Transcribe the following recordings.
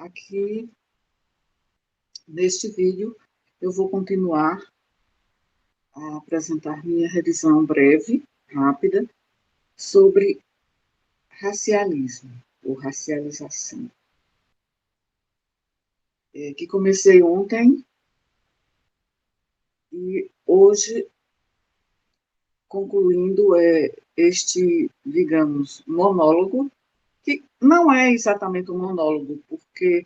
Aqui, neste vídeo, eu vou continuar a apresentar minha revisão breve, rápida, sobre racialismo, ou racialização, que comecei ontem e hoje concluindo este, digamos, monólogo, que não é exatamente um monólogo, porque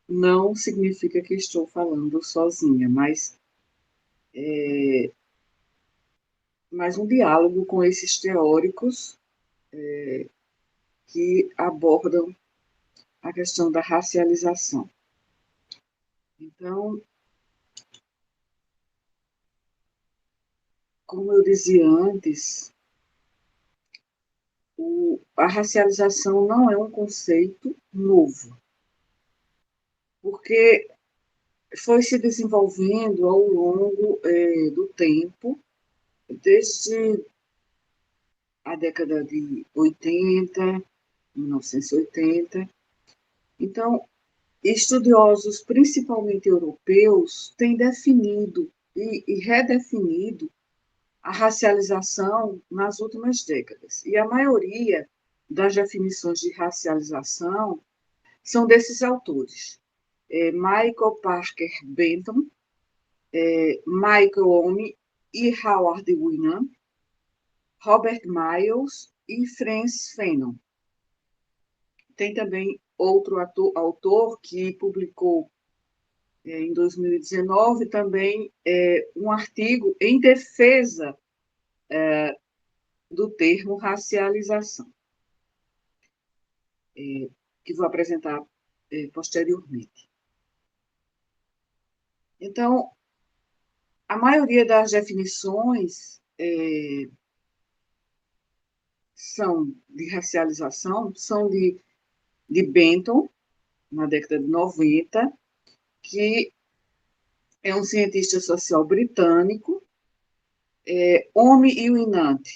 não significa que estou falando sozinha, mas um diálogo com esses teóricos que abordam a questão da racialização. Então, como eu dizia antes, a racialização não é um conceito novo, porque foi se desenvolvendo ao longo do tempo, desde a década de 80, 1980. Então, estudiosos, principalmente europeus, têm definido e redefinido a racialização nas últimas décadas. E a maioria das definições de racialização são desses autores. Michael Parker Bentham, Michael Omi e Howard Winnan, Robert Miles e Frantz Fanon. Tem também outro autor que publicou em 2019 também um artigo em defesa do termo racialização, que vou apresentar posteriormente. Então, a maioria das definições são de racialização, são de Bentham, na década de 90, que é um cientista social britânico. Omi e Winant,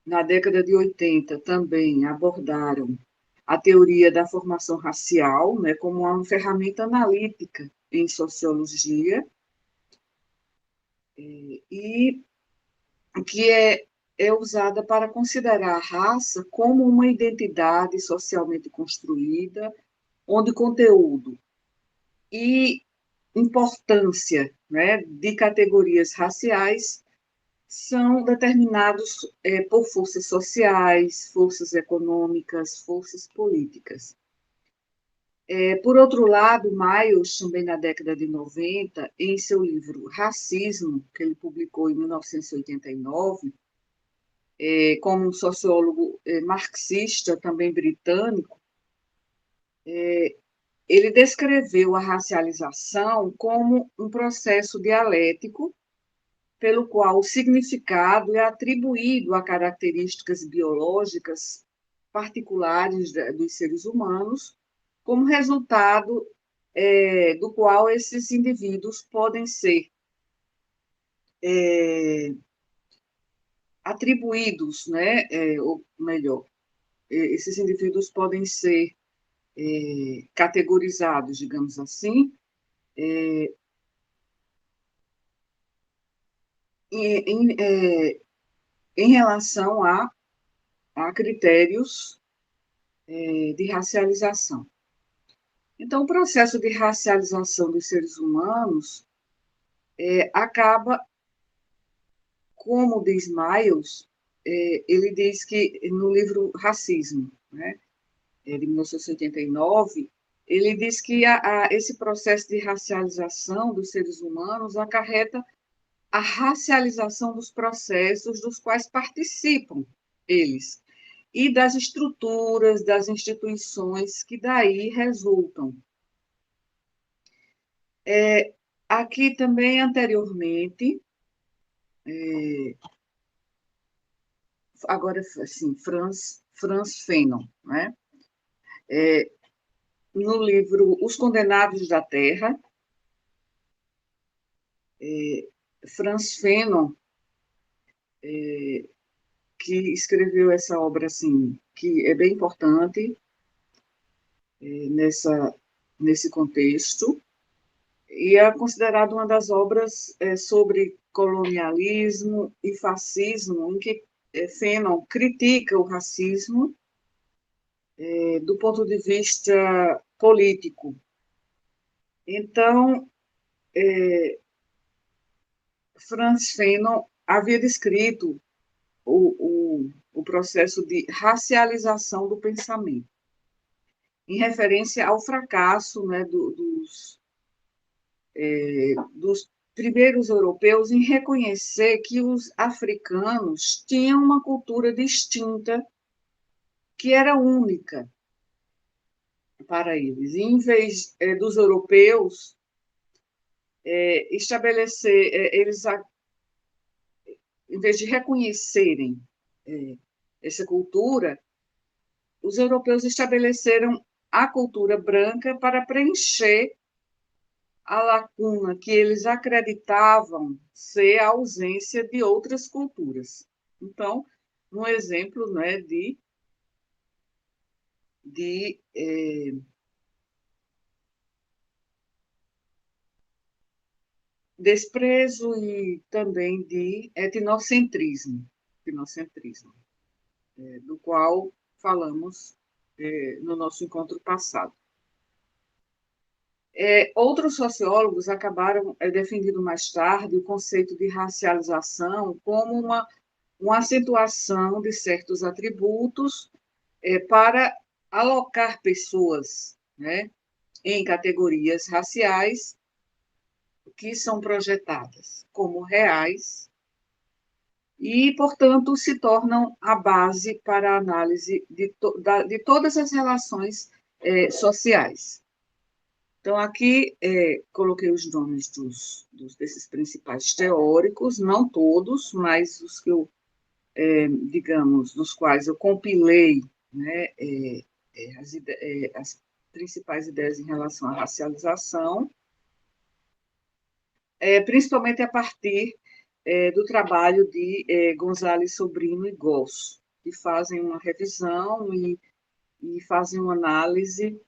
na década de 80, também abordaram a teoria da formação racial, né, como uma ferramenta analítica em sociologia, e que é usada para considerar a raça como uma identidade socialmente construída, onde conteúdo e importância, né, de categorias raciais são determinados por forças sociais, forças econômicas, forças políticas. Por outro lado, Miles, também na década de 90, em seu livro Racismo, que ele publicou em 1989, como um sociólogo marxista, também britânico, ele descreveu a racialização como um processo dialético pelo qual o significado é atribuído a características biológicas particulares dos seres humanos, como resultado do qual esses indivíduos podem ser atribuídos, né, ou melhor, esses indivíduos podem ser categorizados, digamos assim, em relação a critérios de racialização. Então, o processo de racialização dos seres humanos acaba, como diz Miles, ele diz que no livro Racismo, né, de 1989, ele diz que esse processo de racialização dos seres humanos acarreta a racialização dos processos dos quais participam eles e das estruturas, das instituições que daí resultam. Aqui também, anteriormente, agora, assim, Frantz Fanon, né? No livro Os Condenados da Terra, Frantz Fanon, que escreveu essa obra, assim, que é bem importante, nesse contexto, e é considerada uma das obras sobre colonialismo e fascismo, em que Fanon critica o racismo do ponto de vista político. Então, Frantz Fanon havia descrito o processo de racialização do pensamento, em referência ao fracasso, né, dos primeiros europeus em reconhecer que os africanos tinham uma cultura distinta, que era única para eles. E, em vez dos europeus estabelecer, em vez de reconhecerem essa cultura, os europeus estabeleceram a cultura branca para preencher a lacuna que eles acreditavam ser a ausência de outras culturas. Então, um exemplo, né, de desprezo e também de etnocentrismo, do qual falamos no nosso encontro passado. Outros sociólogos acabaram definindo mais tarde o conceito de racialização como uma acentuação de certos atributos para alocar pessoas, né, em categorias raciais que são projetadas como reais e, portanto, se tornam a base para a análise de todas as relações sociais. Então, aqui coloquei os nomes desses principais teóricos, não todos, mas os que eu, digamos, dos quais eu compilei, né, as principais ideias em relação à racialização, principalmente a partir do trabalho de Gonzalez Sobrinho e Goss, que fazem uma revisão e fazem uma análise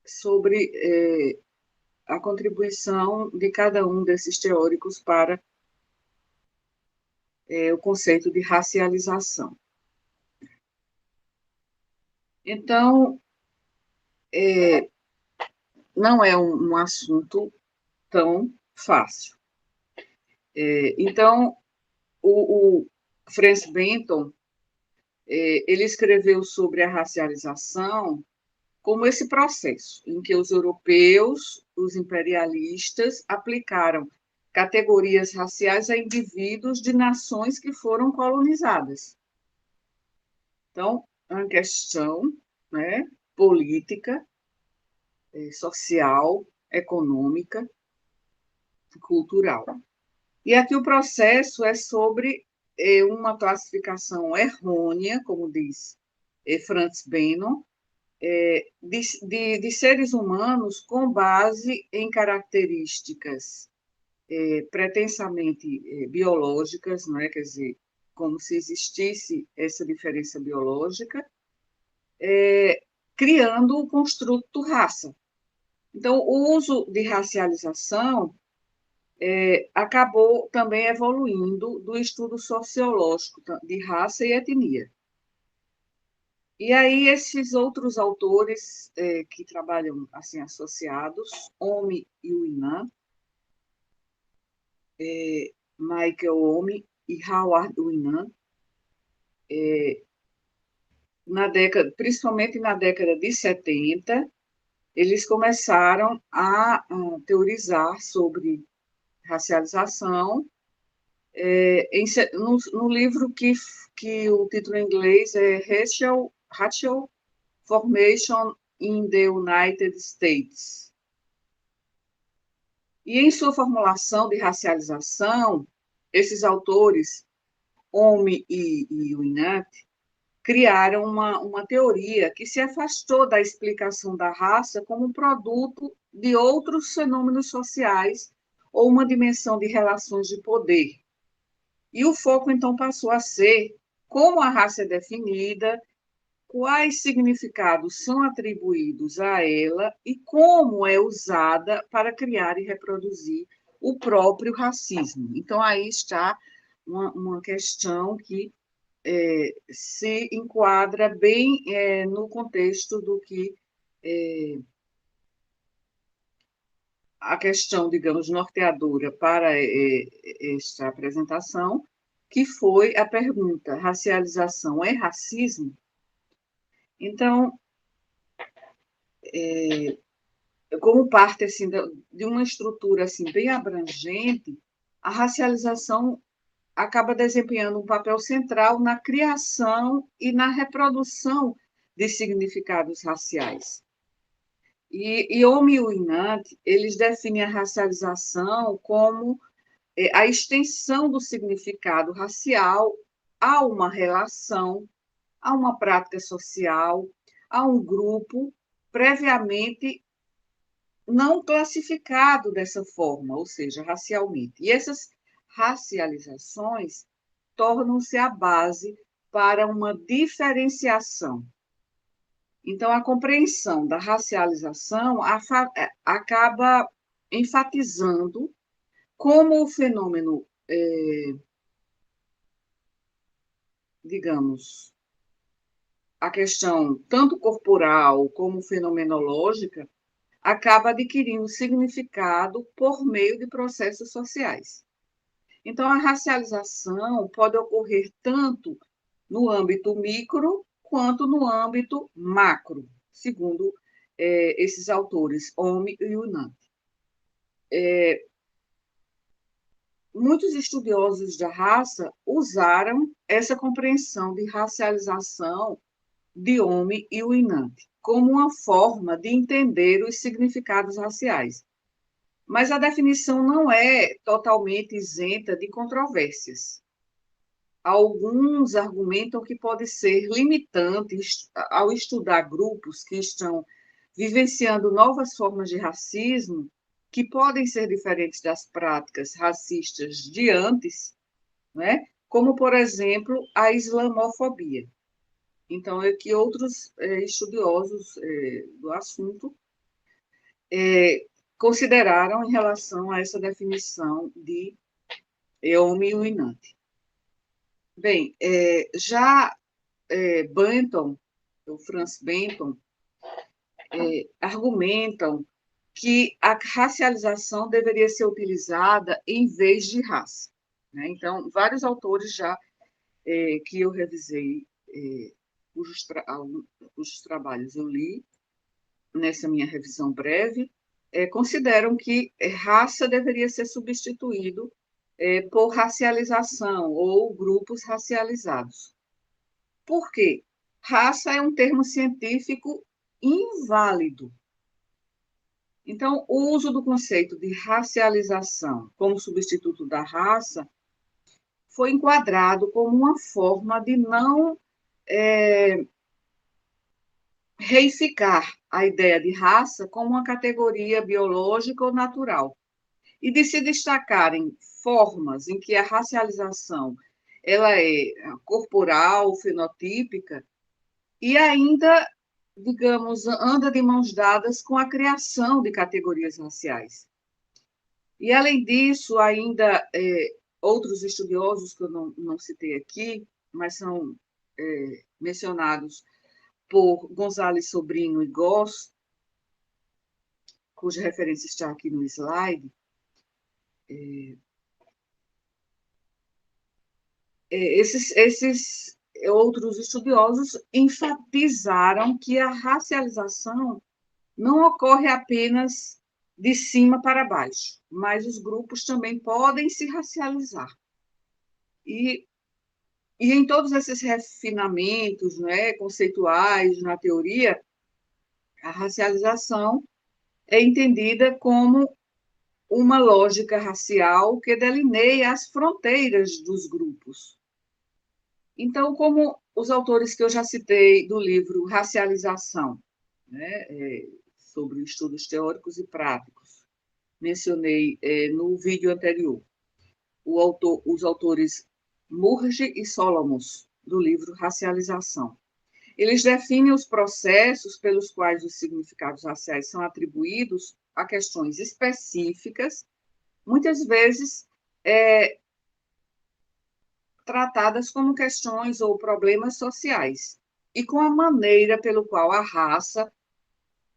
sobre a contribuição de cada um desses teóricos para o conceito de racialização. Então, não é um assunto tão fácil. Então, o Franz Benton, ele escreveu sobre a racialização como esse processo em que os europeus, os imperialistas, aplicaram categorias raciais a indivíduos de nações que foram colonizadas. Então, é uma questão, né, política, social, econômica, cultural. E aqui o processo é sobre uma classificação errônea, como diz Frantz Fanon, de seres humanos com base em características pretensamente biológicas, não é? Quer dizer, como se existisse essa diferença biológica, criando o construto raça. Então, o uso de racialização acabou também evoluindo do estudo sociológico de raça e etnia. E aí, esses outros autores que trabalham assim associados, Omi e Winnan, Michael Omi e Howard Winnan, principalmente na década de 70, eles começaram a teorizar sobre racialização, no livro que o título em inglês é Racial Formation in the United States. E em sua formulação de racialização, esses autores, Omi e Winnan, criaram uma teoria que se afastou da explicação da raça como um produto de outros fenômenos sociais ou uma dimensão de relações de poder. E o foco, então, passou a ser como a raça é definida quais significados são atribuídos a ela e como é usada para criar e reproduzir o próprio racismo. Então, aí está uma questão que se enquadra bem no contexto do que a questão, digamos, norteadora para esta apresentação, que foi a pergunta: racialização é racismo? Então, como parte assim, de uma estrutura assim, bem abrangente, a racialização acaba desempenhando um papel central na criação e na reprodução de significados raciais. E Omi e Winant, eles definem a racialização como a extensão do significado racial a uma relação, a uma prática social, a um grupo previamente não classificado dessa forma, ou seja, racialmente. E essas racializações tornam-se a base para uma diferenciação. Então, a compreensão da racialização acaba enfatizando como o fenômeno, digamos, a questão tanto corporal como fenomenológica acaba adquirindo significado por meio de processos sociais. Então, a racialização pode ocorrer tanto no âmbito micro quanto no âmbito macro, segundo esses autores, Omi e Winant. Muitos estudiosos da raça usaram essa compreensão de racialização de Omi e Winant como uma forma de entender os significados raciais. Mas a definição não é totalmente isenta de controvérsias. Alguns argumentam que pode ser limitante ao estudar grupos que estão vivenciando novas formas de racismo, que podem ser diferentes das práticas racistas de antes, né? Como, por exemplo, a islamofobia. Então, é que outros estudiosos do assunto consideraram em relação a essa definição de Omi e Winant. Bem, já Benton, o Franz Benton, argumentam que a racialização deveria ser utilizada em vez de raça. Né? Então, vários autores já que eu revisei, cujos trabalhos eu li nessa minha revisão breve, consideram que raça deveria ser substituído por racialização ou grupos racializados. Por quê? Raça é um termo científico inválido. Então, o uso do conceito de racialização como substituto da raça foi enquadrado como uma forma de não reificar a ideia de raça como uma categoria biológica ou natural, e de se destacarem formas em que a racialização ela é corporal, fenotípica, e ainda, digamos, anda de mãos dadas com a criação de categorias raciais. E, além disso, ainda outros estudiosos que eu não citei aqui, mas são mencionados por Gonzalez Sobrinho e Goss, cuja referência está aqui no slide, esses outros estudiosos enfatizaram que a racialização não ocorre apenas de cima para baixo, mas os grupos também podem se racializar. E em todos esses refinamentos, né, conceituais na teoria, a racialização é entendida como uma lógica racial que delineia as fronteiras dos grupos. Então, como os autores que eu já citei do livro Racialização, né, sobre estudos teóricos e práticos, mencionei no vídeo anterior, os autores Murge e Solomos, do livro Racialização. Eles definem os processos pelos quais os significados raciais são atribuídos a questões específicas, muitas vezes tratadas como questões ou problemas sociais, e com a maneira pelo qual a raça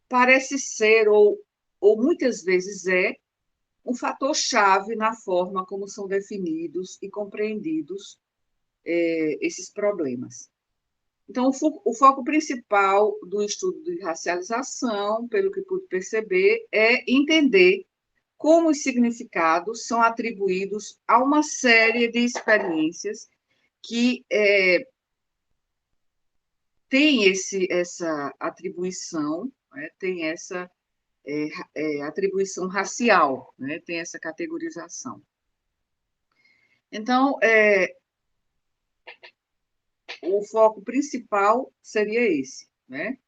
parece ser, ou muitas vezes é, um fator-chave na forma como são definidos e compreendidos esses problemas. Então, o foco principal do estudo de racialização, pelo que pude perceber, é entender como os significados são atribuídos a uma série de experiências que tem essa atribuição, né, tem essa atribuição racial, né, tem essa categorização. Então, o foco principal seria esse, né?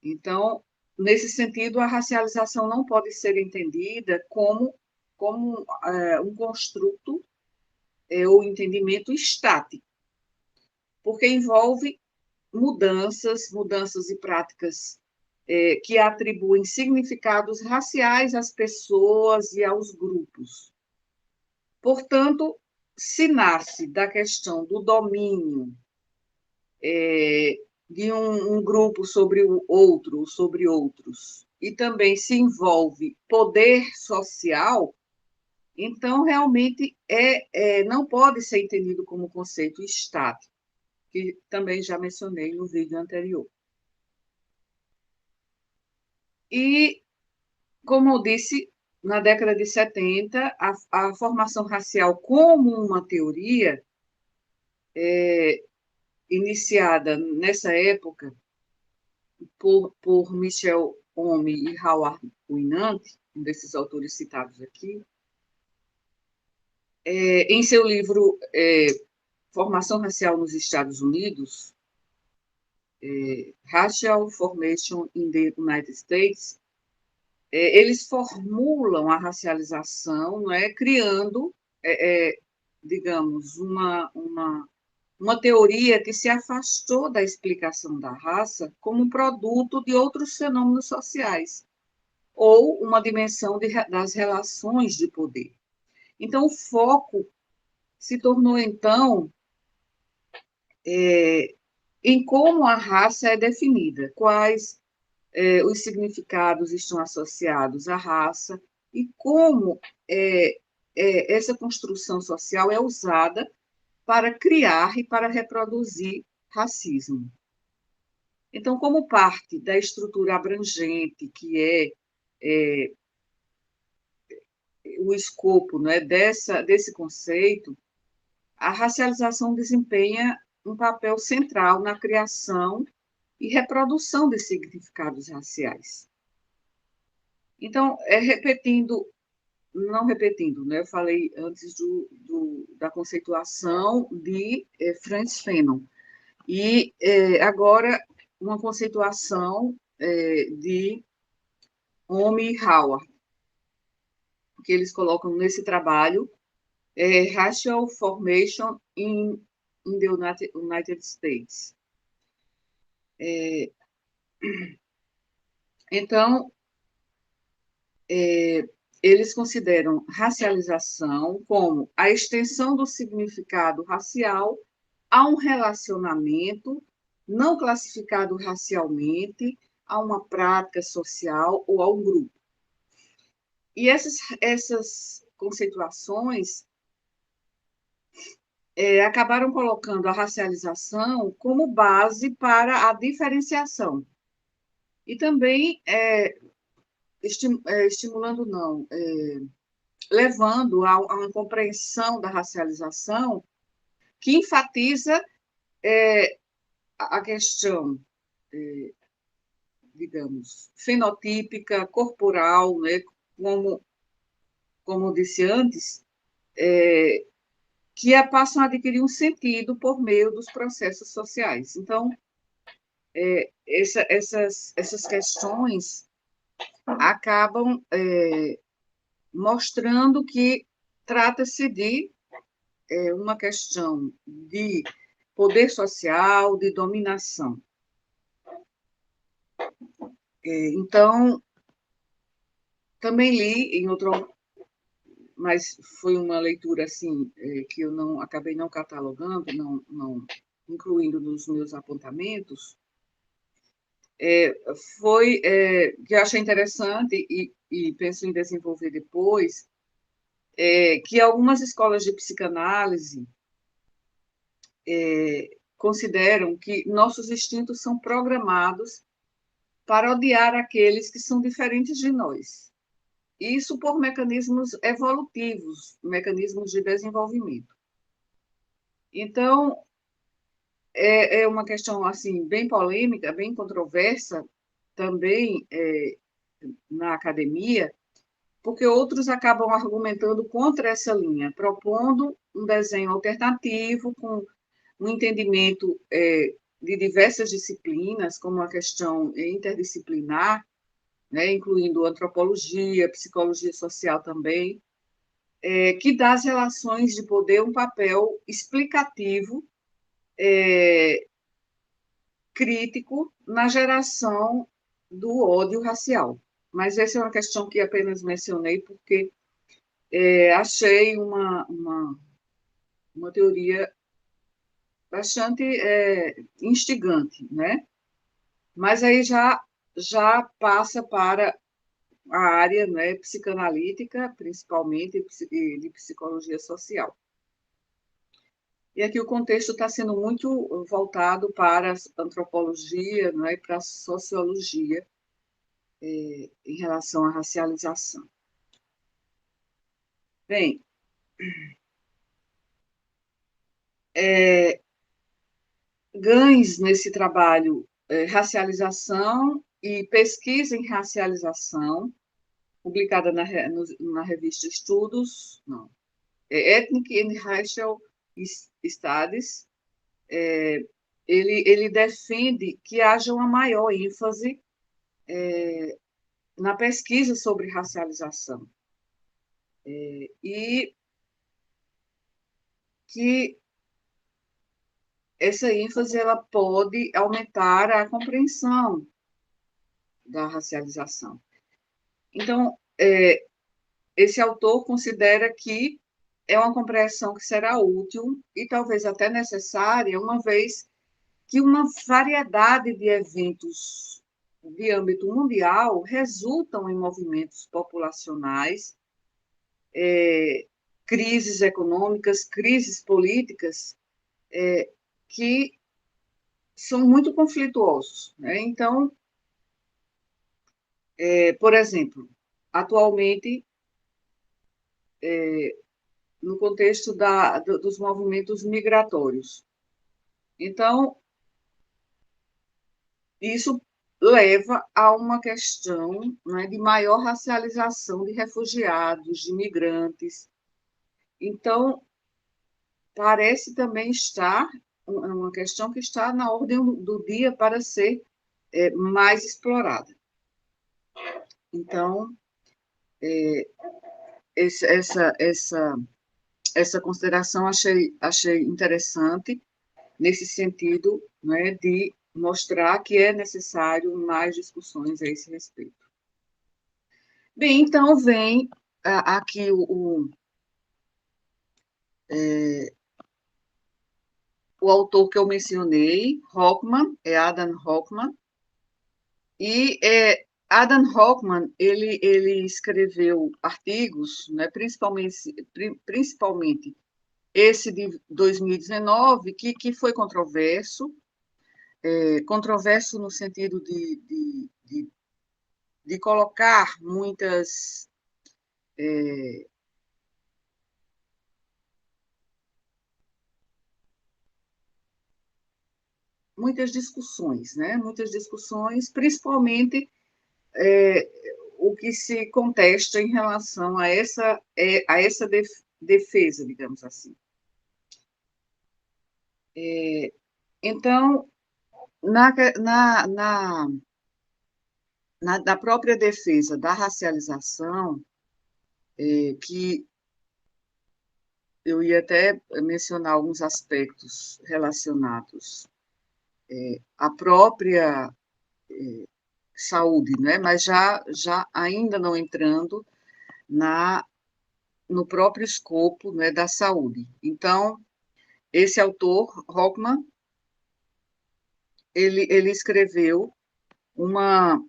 Então, nesse sentido, a racialização não pode ser entendida como um construto ou entendimento estático, porque envolve mudanças e práticas que atribuem significados raciais às pessoas e aos grupos. Portanto, se nasce da questão do domínio de um grupo sobre o outro, sobre outros, e também se envolve poder social, então realmente não pode ser entendido como conceito estático, que também já mencionei no vídeo anterior. E, como eu disse, na década de 70, a formação racial como uma teoria, iniciada nessa época por Michel Homme e Howard Winant, um desses autores citados aqui, em seu livro Formação Racial nos Estados Unidos, Racial Formation in the United States, eles formulam a racialização, criando, digamos, uma teoria que se afastou da explicação da raça como produto de outros fenômenos sociais, ou uma dimensão das relações de poder. Então, o foco se tornou, então, em como a raça é definida, quais os significados estão associados à raça e como essa construção social é usada para criar e para reproduzir racismo. Então, como parte da estrutura abrangente, que é o escopo, né, desse conceito, a racialização desempenha um papel central na criação e reprodução de significados raciais. Então, não repetindo, né, eu falei antes da conceituação de Frantz Fanon, e agora uma conceituação de Homme e Howard, que eles colocam nesse trabalho, Racial Formation in the United States. Então, eles consideram racialização como a extensão do significado racial a um relacionamento não classificado racialmente, a uma prática social ou a um grupo. E essas conceituações acabaram colocando a racialização como base para a diferenciação. E também estimulando, não, levando a uma compreensão da racialização que enfatiza a questão, digamos, fenotípica, corporal, né, como eu disse antes, que passam a adquirir um sentido por meio dos processos sociais. Então, essas questões acabam mostrando que trata-se de uma questão de poder social, de dominação. Então, também li em outro, mas foi uma leitura assim que eu não acabei não catalogando, não incluindo nos meus apontamentos, foi que eu achei interessante e penso em desenvolver depois, que algumas escolas de psicanálise consideram que nossos instintos são programados para odiar aqueles que são diferentes de nós. Isso por mecanismos evolutivos, mecanismos de desenvolvimento. Então, é uma questão assim bem polêmica, bem controversa também na academia, porque outros acabam argumentando contra essa linha, propondo um desenho alternativo com um entendimento de diversas disciplinas, como a questão interdisciplinar, né, incluindo antropologia, psicologia social também, que dá às relações de poder um papel explicativo, crítico na geração do ódio racial. Mas essa é uma questão que apenas mencionei porque achei uma teoria bastante instigante, né? Mas aí já passa para a área, né, psicanalítica, principalmente, e de psicologia social. E aqui o contexto está sendo muito voltado para a antropologia, né, e para a sociologia em relação à racialização. Bem, ganhos nesse trabalho, racialização e pesquisa em racialização, publicada na revista Estudos, não, Ethnic and Racial Studies, ele defende que haja uma maior ênfase na pesquisa sobre racialização e que essa ênfase ela pode aumentar a compreensão da racialização. Então, esse autor considera que é uma compreensão que será útil e talvez até necessária, uma vez que uma variedade de eventos de âmbito mundial resultam em movimentos populacionais, crises econômicas, crises políticas, que são muito conflituosos, né? Então, por exemplo, atualmente, no contexto dos movimentos migratórios. Então, isso leva a uma questão, né, de maior racialização de refugiados, de migrantes. Então, parece também estar uma questão que está na ordem do dia para ser mais explorada. Então, essa consideração achei interessante nesse sentido, né, de mostrar que é necessário mais discussões a esse respeito. Bem, então vem aqui o autor que eu mencionei, Hochman, Adam Hochman, e Adam Hochman, ele escreveu artigos, né, principalmente esse de 2019, que foi controverso, controverso no sentido de colocar muitas discussões, né? Muitas discussões, principalmente o que se contesta em relação a essa defesa, digamos assim. Então, na própria defesa da racialização, que eu ia até mencionar alguns aspectos relacionados à própria saúde, né? Mas já ainda não entrando no próprio escopo, né, da saúde. Então, esse autor, Hockman, ele escreveu uma...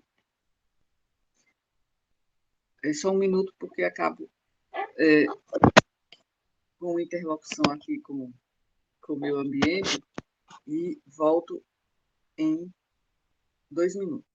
É só um minuto, porque acabo com uma interlocução aqui com o meu ambiente e volto em 2 minutos.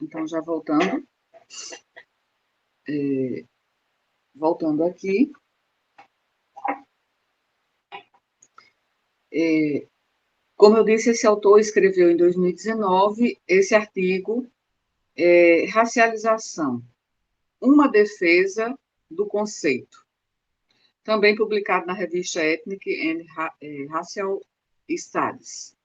Então, já voltando aqui, como eu disse, esse autor escreveu em 2019 esse artigo, Racialização, uma defesa do conceito, também publicado na revista Ethnic and Racial Studies.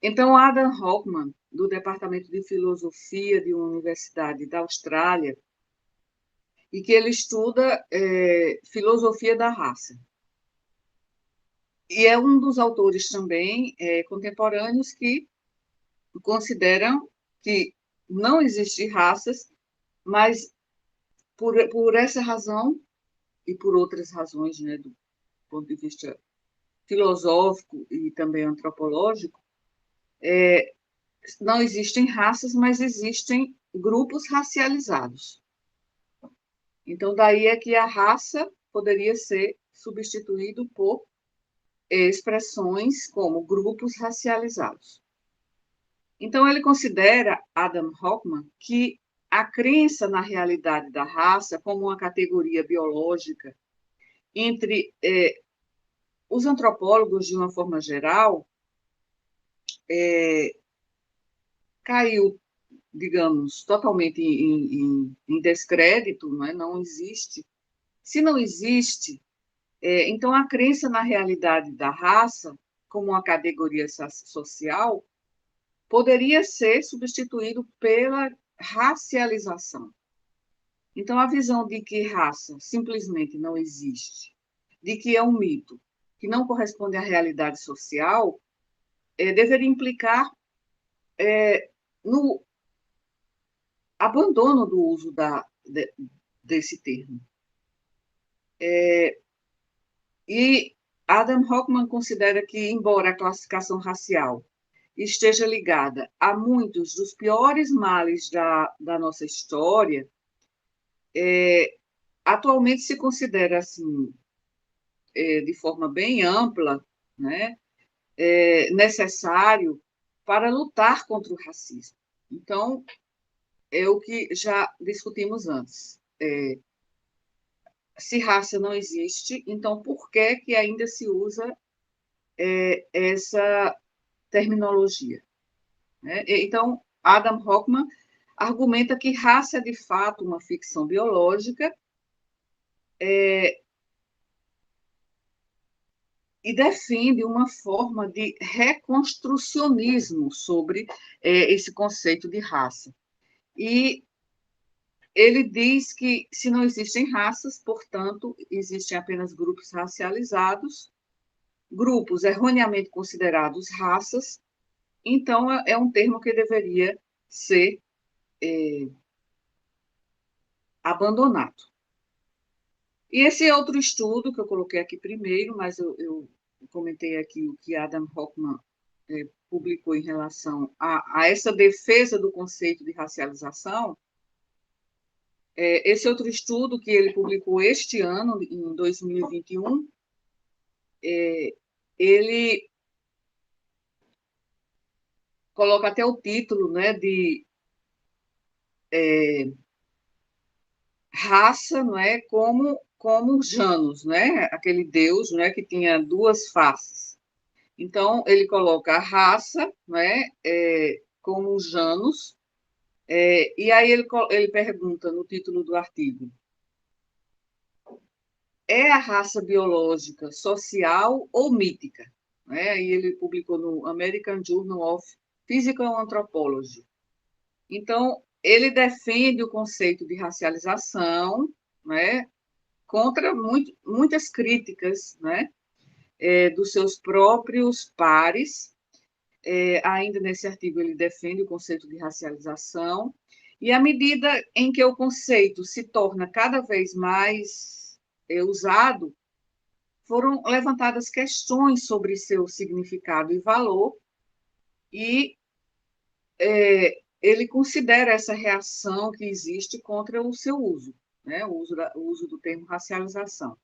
Então, Adam Hockman, do Departamento de Filosofia de uma universidade da Austrália, e que ele estuda filosofia da raça. E é um dos autores também contemporâneos que consideram que não existem raças, mas por essa razão e por outras razões, né, do ponto de vista filosófico e também antropológico, não existem raças, mas existem grupos racializados. Então, daí é que a raça poderia ser substituído por expressões como grupos racializados. Então, ele considera, Adam Hockman, que a crença na realidade da raça como uma categoria biológica entre os antropólogos, de uma forma geral, caiu, digamos, totalmente em descrédito, não existe. Se não existe, então a crença na realidade da raça, como uma categoria social, poderia ser substituído pela racialização. Então, a visão de que raça simplesmente não existe, de que é um mito, que não corresponde à realidade social, deveria implicar no abandono do uso desse termo. E Adam Hockman considera que, embora a classificação racial esteja ligada a muitos dos piores males da nossa história, atualmente se considera, assim, de forma bem ampla, né, necessário para lutar contra o racismo. Então, é o que já discutimos antes. Se raça não existe, então por que ainda se usa essa terminologia? Né? Então, Adam Hockman argumenta que raça é, de fato, uma ficção biológica e defende uma forma de reconstrucionismo sobre esse conceito de raça. E ele diz que, se não existem raças, portanto, existem apenas grupos racializados, grupos erroneamente considerados raças, então é um termo que deveria ser abandonado. E esse outro estudo que eu coloquei aqui primeiro, mas eu comentei aqui o que Adam Hockman publicou em relação a essa defesa do conceito de racialização. Esse outro estudo que ele publicou este ano, em 2021, ele coloca até o título, né, de raça, não é, como Janus, né, aquele deus, não é, que tinha duas faces. Então, ele coloca a raça, né, como Janus, e aí ele pergunta no título do artigo: é a raça biológica, social ou mítica? Né? E ele publicou no American Journal of Physical Anthropology. Então, ele defende o conceito de racialização, né, contra muitas críticas, né, dos seus próprios pares. Ainda nesse artigo, ele defende o conceito de racialização, e à medida em que o conceito se torna cada vez mais usado, foram levantadas questões sobre seu significado e valor, e ele considera essa reação que existe contra o seu uso, né, o uso do termo racialização.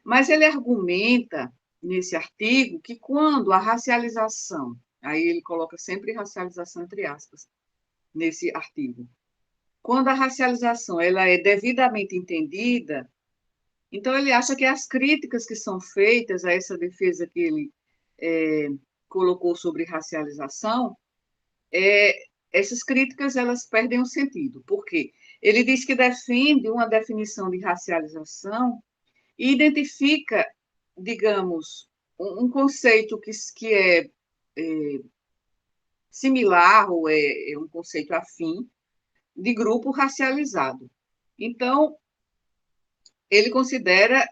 Mas ele argumenta, nesse artigo, que quando a racialização, aí ele coloca sempre racialização entre aspas, nesse artigo, quando a racialização ela é devidamente entendida, então ele acha que as críticas que são feitas a essa defesa que ele colocou sobre racialização, essas críticas elas perdem o sentido. Por quê? Ele diz que defende uma definição de racialização e identifica, digamos, um conceito que é similar ou é um conceito afim de grupo racializado. Então, ele considera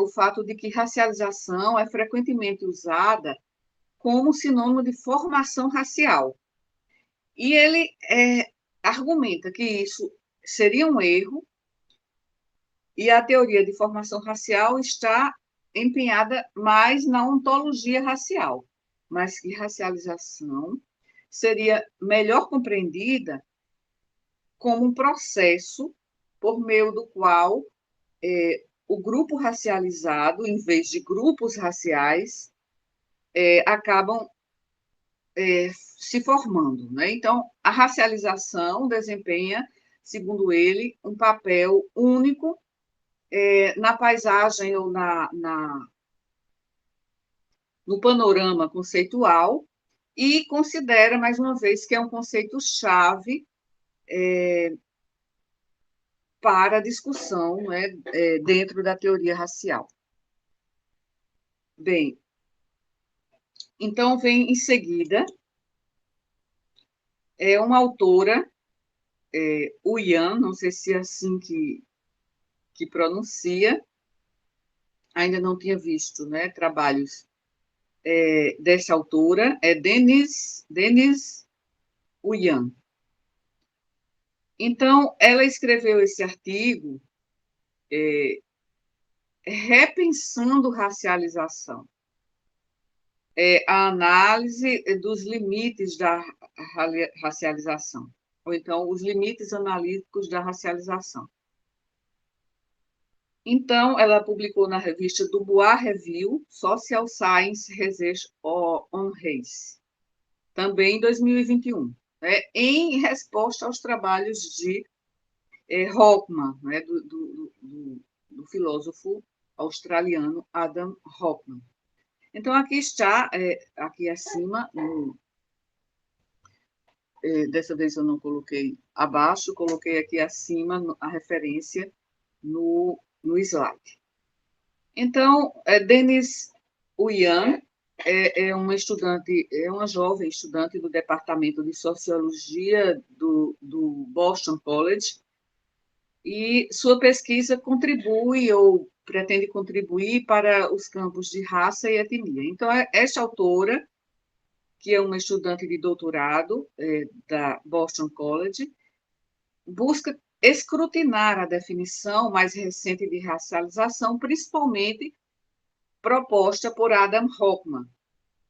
o fato de que racialização é frequentemente usada como sinônimo de formação racial. E ele argumenta que isso seria um erro e a teoria de formação racial está empenhada mais na ontologia racial, mas que racialização seria melhor compreendida como um processo por meio do qual o grupo racializado, em vez de grupos raciais, acabam se formando. Né? Então, a racialização desempenha, segundo ele, um papel único na paisagem ou no panorama conceitual e considera, mais uma vez, que é um conceito-chave para a discussão, né, dentro da teoria racial. Bem, então vem em seguida uma autora, Uyan, não sei se é assim que pronuncia, ainda não tinha visto, né, trabalhos dessa autora, é Denise Uyan. Então, ela escreveu esse artigo repensando racialização, a análise dos limites da racialização, ou então os limites analíticos da racialização. Então, ela publicou na revista Dubois Review, Social Science Research on Race, também em 2021, né, em resposta aos trabalhos de Hoffman, né, do filósofo australiano Adam Hoffman. Então, aqui está, aqui acima, dessa vez eu não coloquei abaixo, coloquei aqui acima a referência no slide. Então, Denise Uyan é uma estudante, é uma jovem estudante do Departamento de Sociologia do Boston College, e sua pesquisa contribui ou pretende contribuir para os campos de raça e etnia. Então, esta autora, que é uma estudante de doutorado da Boston College, busca escrutinar a definição mais recente de racialização, principalmente proposta por Adam Hoffman.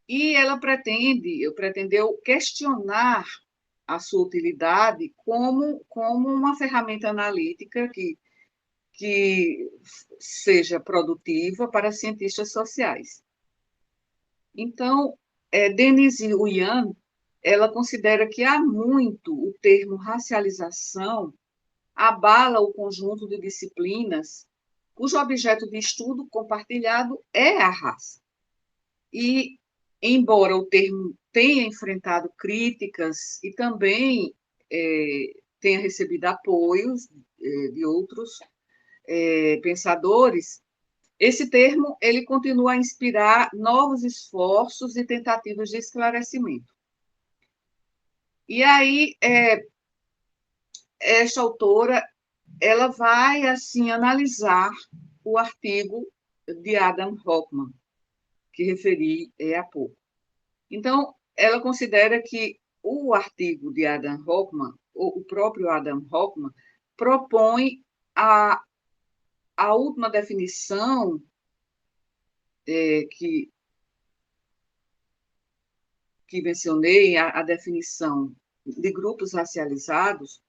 E ela pretendeu questionar a sua utilidade como uma ferramenta analítica que seja produtiva para cientistas sociais. Então, Denise Uyan ela considera que há muito o termo racialização abala o conjunto de disciplinas cujo objeto de estudo compartilhado é a raça. E, embora o termo tenha enfrentado críticas e também tenha recebido apoios de outros pensadores, esse termo ele continua a inspirar novos esforços e tentativas de esclarecimento. E aí, esta autora ela vai assim analisar o artigo de Adam Hoffman, que referi há pouco. Então, ela considera que o artigo de Adam Hoffman, o próprio Adam Hoffman, propõe a última definição que mencionei, a definição de grupos racializados,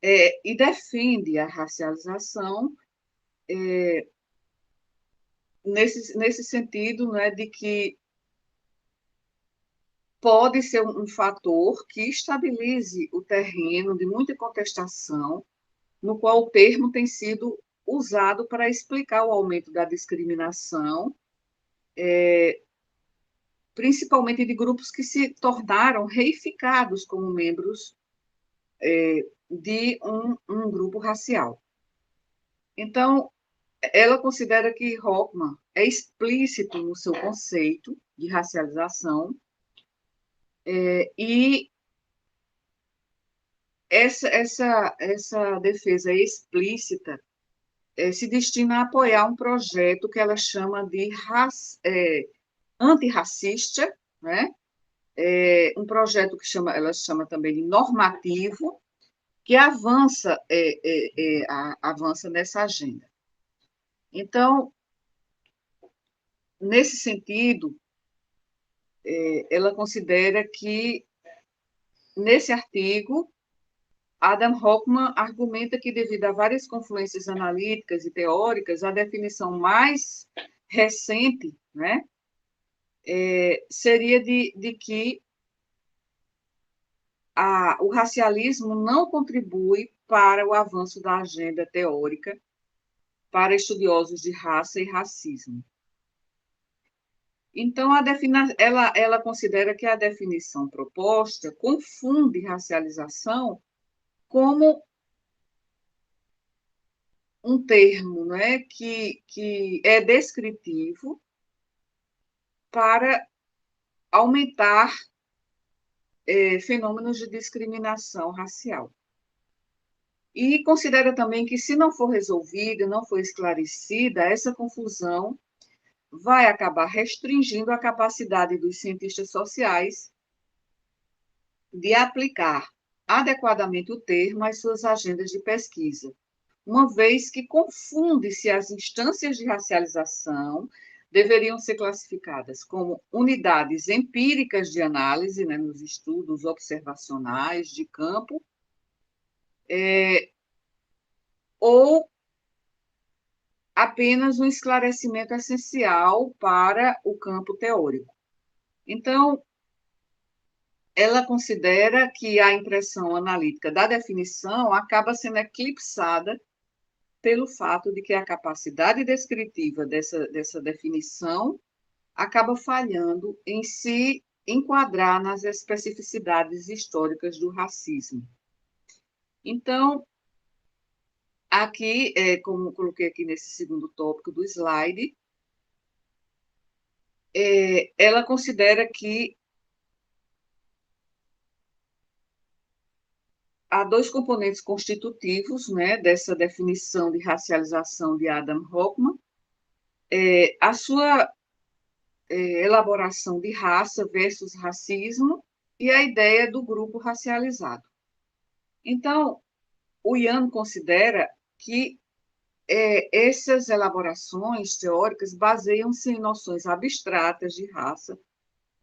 e defende a racialização nesse sentido, né, de que pode ser um fator que estabilize o terreno de muita contestação, no qual o termo tem sido usado para explicar o aumento da discriminação, principalmente de grupos que se tornaram reificados como membros de um grupo racial. Então, ela considera que Hoffman é explícito no seu conceito de racialização, e essa defesa explícita se destina a apoiar um projeto que ela chama de antirracista, né? Um projeto que ela chama também de normativo, que avança, avança nessa agenda. Então, nesse sentido, ela considera que, nesse artigo, Adam Hoffman argumenta que, devido a várias confluências analíticas e teóricas, a definição mais recente, né, seria de que o racialismo não contribui para o avanço da agenda teórica para estudiosos de raça e racismo. Então, ela considera que a definição proposta confunde racialização como um termo, né, que é descritivo para aumentar fenômenos de discriminação racial. E considera também que, se não for resolvida, não for esclarecida, essa confusão vai acabar restringindo a capacidade dos cientistas sociais de aplicar adequadamente o termo às suas agendas de pesquisa, uma vez que confunde-se as instâncias de racialização deveriam ser classificadas como unidades empíricas de análise, né, nos estudos observacionais de campo, ou apenas um esclarecimento essencial para o campo teórico. Então, ela considera que a impressão analítica da definição acaba sendo eclipsada pelo fato de que a capacidade descritiva dessa definição acaba falhando em se enquadrar nas especificidades históricas do racismo. Então, aqui, como coloquei aqui nesse segundo tópico do slide, ela considera que há dois componentes constitutivos, né, dessa definição de racialização de Adam Hoffman, a sua elaboração de raça versus racismo e a ideia do grupo racializado. Então, o Ian considera que essas elaborações teóricas baseiam-se em noções abstratas de raça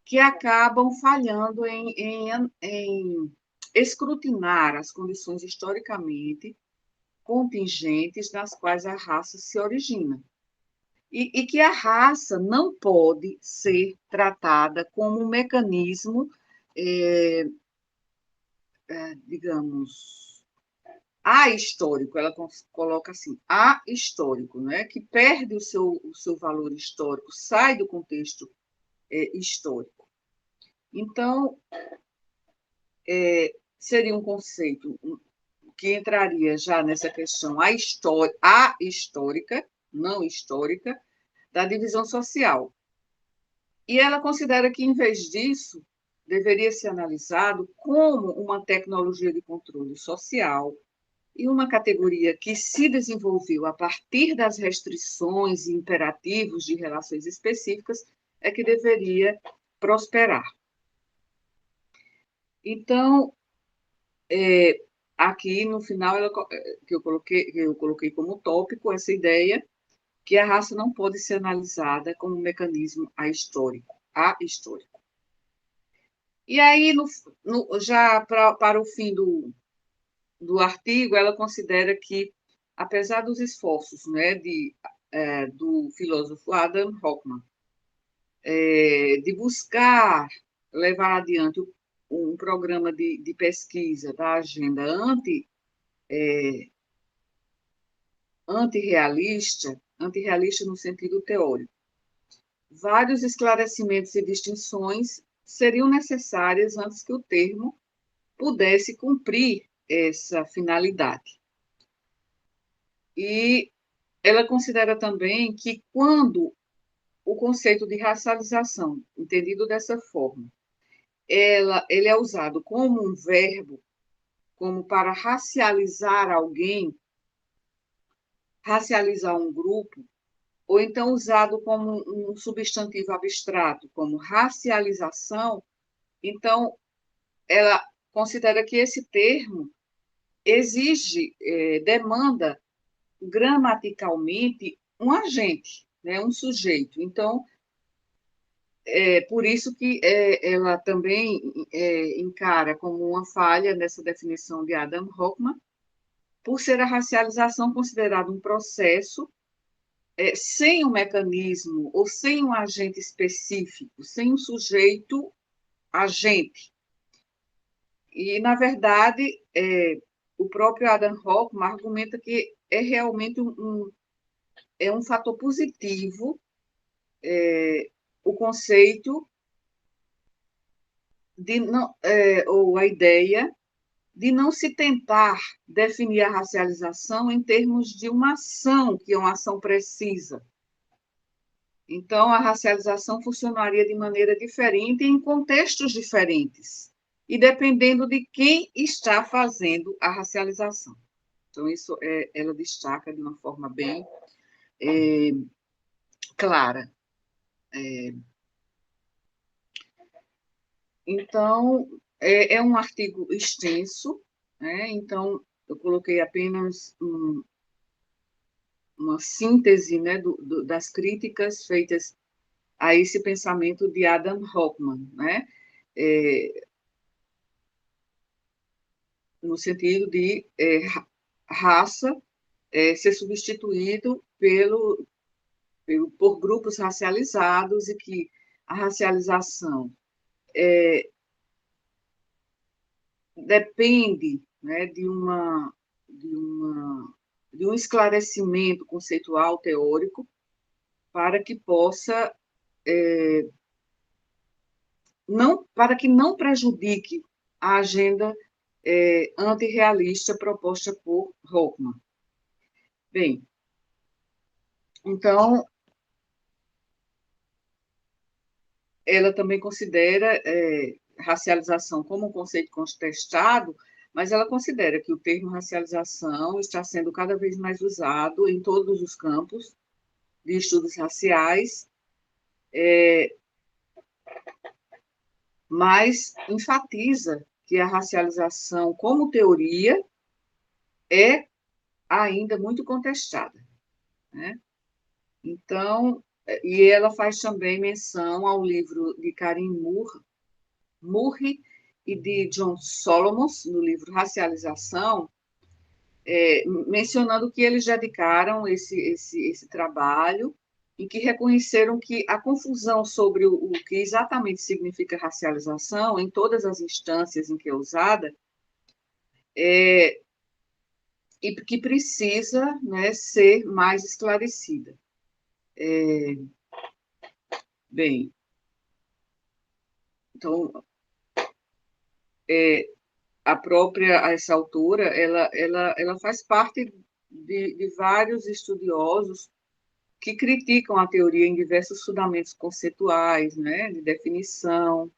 que acabam falhando em escrutinar as condições historicamente contingentes nas quais a raça se origina. e que a raça não pode ser tratada como um mecanismo, é, digamos, ahistórico, ela coloca assim, ahistórico, né? Que perde o seu valor histórico, sai do contexto histórico. Então, seria um conceito que entraria já nessa questão ahistórica, não histórica, da divisão social. E ela considera que, em vez disso, deveria ser analisado como uma tecnologia de controle social e uma categoria que se desenvolveu a partir das restrições e imperativos de relações específicas é que deveria prosperar. Então, aqui no final, que eu coloquei como tópico essa ideia que a raça não pode ser analisada como um mecanismo ahistórico. E aí, já para o fim do artigo, ela considera que, apesar dos esforços, né, do filósofo Adam Hockman, de buscar levar adiante um programa de pesquisa da agenda antirrealista no sentido teórico, vários esclarecimentos e distinções seriam necessárias antes que o termo pudesse cumprir essa finalidade. E ela considera também que, quando o conceito de racialização, entendido dessa forma, ele é usado como um verbo, como para racializar alguém, racializar um grupo, ou então usado como um substantivo abstrato, como racialização, então ela considera que esse termo exige, demanda gramaticalmente um agente, né, um sujeito. Então, por isso que ela também encara como uma falha nessa definição de Adam Hockman, por ser a racialização considerada um processo sem um mecanismo ou sem um agente específico, sem um sujeito agente. E, na verdade, o próprio Adam Hockman argumenta que é realmente um fator positivo o conceito de não, ou a ideia de não se tentar definir a racialização em termos de uma ação, que é uma ação precisa. Então, a racialização funcionaria de maneira diferente em contextos diferentes, e dependendo de quem está fazendo a racialização. Então, isso ela destaca de uma forma bem clara. Então, é um artigo extenso, né? Então, eu coloquei apenas uma síntese, né, das críticas feitas a esse pensamento de Adam Hockman, né? No sentido de raça ser substituído por grupos racializados, e que a racialização depende, né, de um esclarecimento conceitual teórico para que possa para que não prejudique a agenda antirrealista proposta por Hockman. Bem, então, ela também considera racialização como um conceito contestado, mas ela considera que o termo racialização está sendo cada vez mais usado em todos os campos de estudos raciais, mas enfatiza que a racialização como teoria é ainda muito contestada, né? Então, e ela faz também menção ao livro de Karim Murray e de John Solomons, no livro Racialização, mencionando que eles dedicaram esse trabalho em que reconheceram que a confusão sobre o que exatamente significa racialização, em todas as instâncias em que é usada, e que precisa, né, ser mais esclarecida. Bem, então, a própria, essa autora, ela faz parte de vários estudiosos que criticam a teoria em diversos fundamentos conceituais, né, de definição,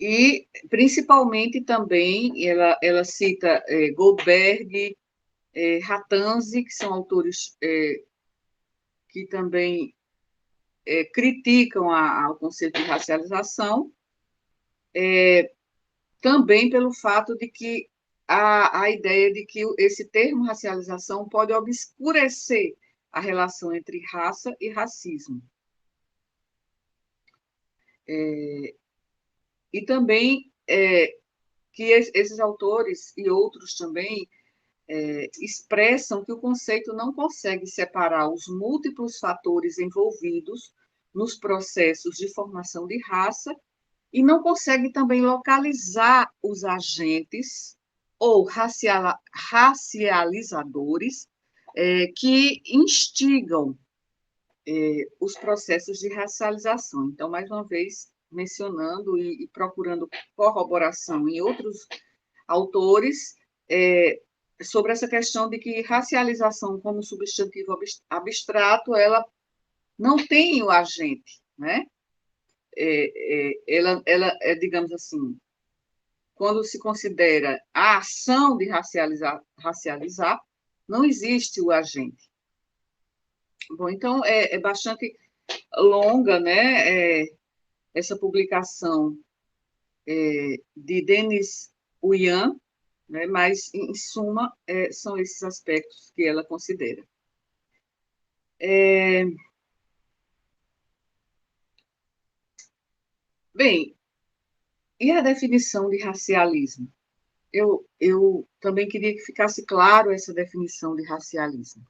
e principalmente também ela cita Goldberg, Ratanzi, que são autores que também criticam o conceito de racialização, também pelo fato de que a ideia de que esse termo racialização pode obscurecer a relação entre raça e racismo. E também que esses autores e outros também expressam que o conceito não consegue separar os múltiplos fatores envolvidos nos processos de formação de raça e não consegue também localizar os agentes ou racializadores que instigam os processos de racialização. Então, mais uma vez, mencionando e procurando corroboração em outros autores sobre essa questão de que racialização como substantivo abstrato, ela não tem o agente, né? Ela é, digamos assim, quando se considera a ação de racializar, não existe o agente. Bom, então é bastante longa, né, essa publicação de Denis Uyan, né, mas, em suma, são esses aspectos que ela considera. Bem, e a definição de racialismo? Eu também queria que ficasse claro essa definição de racialismo.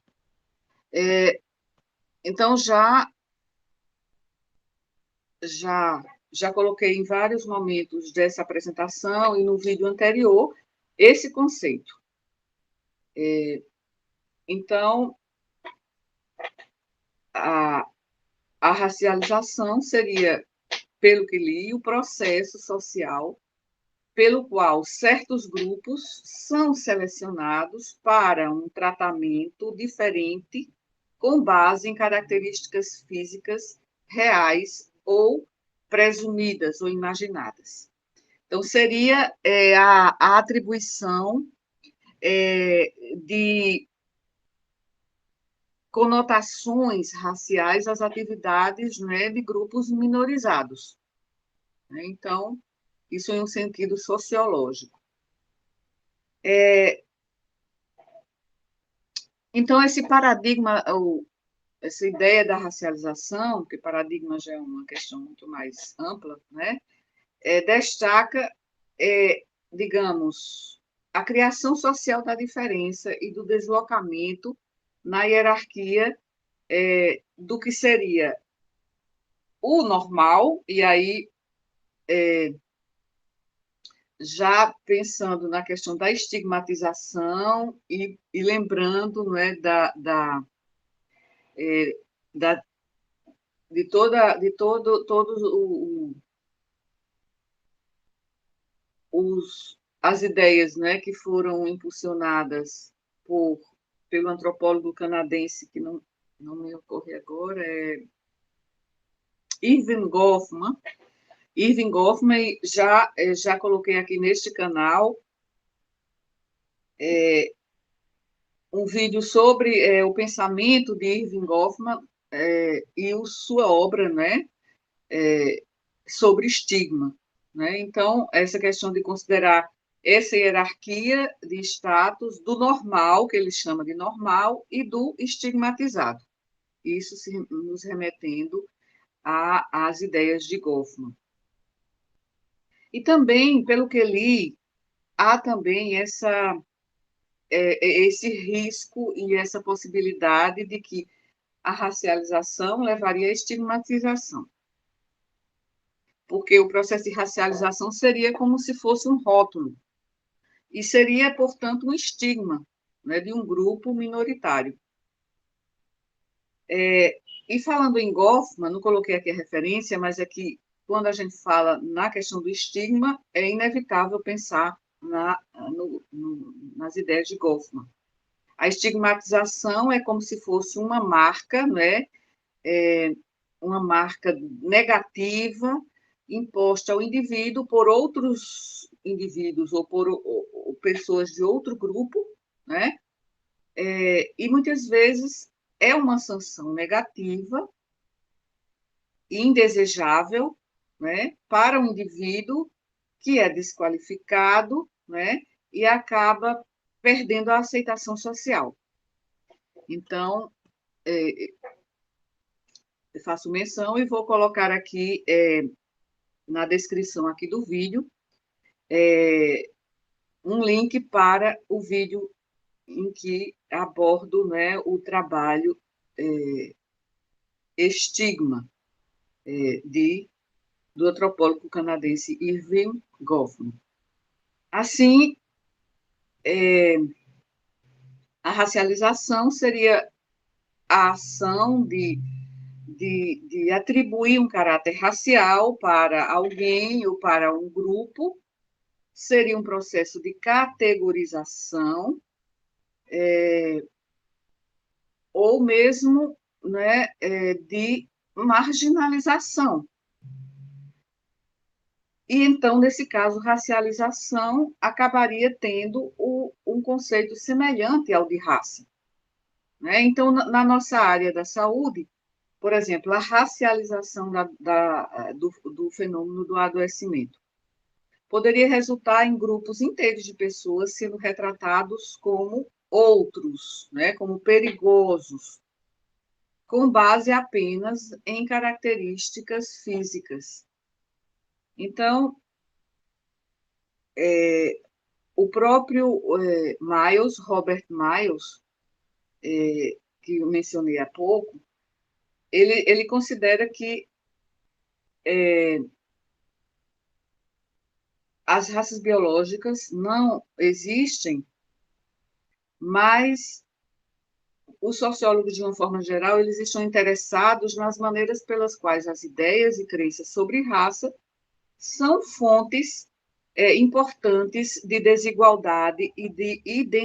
Então, já, já coloquei em vários momentos dessa apresentação e no vídeo anterior esse conceito. Então, a racialização seria, pelo que li, o processo social pelo qual certos grupos são selecionados para um tratamento diferente com base em características físicas reais ou presumidas ou imaginadas. Então, seria a atribuição de conotações raciais às atividades, né, de grupos minorizados. Né? Então, isso em um sentido sociológico. Então, esse paradigma, essa ideia da racialização, que paradigma já é uma questão muito mais ampla, né, destaca, digamos, a criação social da diferença e do deslocamento na hierarquia do que seria o normal, e aí já pensando na questão da estigmatização e lembrando, né, da, todos as ideias, né, que foram impulsionadas pelo antropólogo canadense, que não me ocorre agora, Irving Goffman. Irving Goffman, já coloquei aqui neste canal um vídeo sobre o pensamento de Irving Goffman e sua obra, né, sobre estigma. Né? Então, essa questão de considerar essa hierarquia de status do normal, que ele chama de normal, e do estigmatizado. Isso nos remetendo às ideias de Goffman. E também, pelo que li, há também esse risco e essa possibilidade de que a racialização levaria à estigmatização, porque o processo de racialização seria como se fosse um rótulo, e seria, portanto, um estigma, né, de um grupo minoritário. E falando em Goffman, não coloquei aqui a referência, mas é que quando a gente fala na questão do estigma, é inevitável pensar nas ideias de Goffman. A estigmatização é como se fosse uma marca, né? Uma marca negativa imposta ao indivíduo por outros indivíduos ou pessoas de outro grupo, né? E muitas vezes é uma sanção negativa, indesejável, né, para o indivíduo que é desqualificado, né, e acaba perdendo a aceitação social. Então, eu faço menção e vou colocar aqui na descrição aqui do vídeo um link para o vídeo em que abordo, né, o trabalho Estigma do antropólogo canadense Irving Goffman. Assim, a racialização seria a ação de atribuir um caráter racial para alguém ou para um grupo, seria um processo de categorização, ou mesmo, né, de marginalização. E então, nesse caso, racialização acabaria tendo um conceito semelhante ao de raça. Né? Então, na nossa área da saúde, por exemplo, a racialização do fenômeno do adoecimento poderia resultar em grupos inteiros de pessoas sendo retratados como outros, né, como perigosos, com base apenas em características físicas. Então, o próprio Robert Miles, que eu mencionei há pouco, ele considera que as raças biológicas não existem, mas os sociólogos, de uma forma geral, eles estão interessados nas maneiras pelas quais as ideias e crenças sobre raça são fontes importantes de desigualdade e de identidade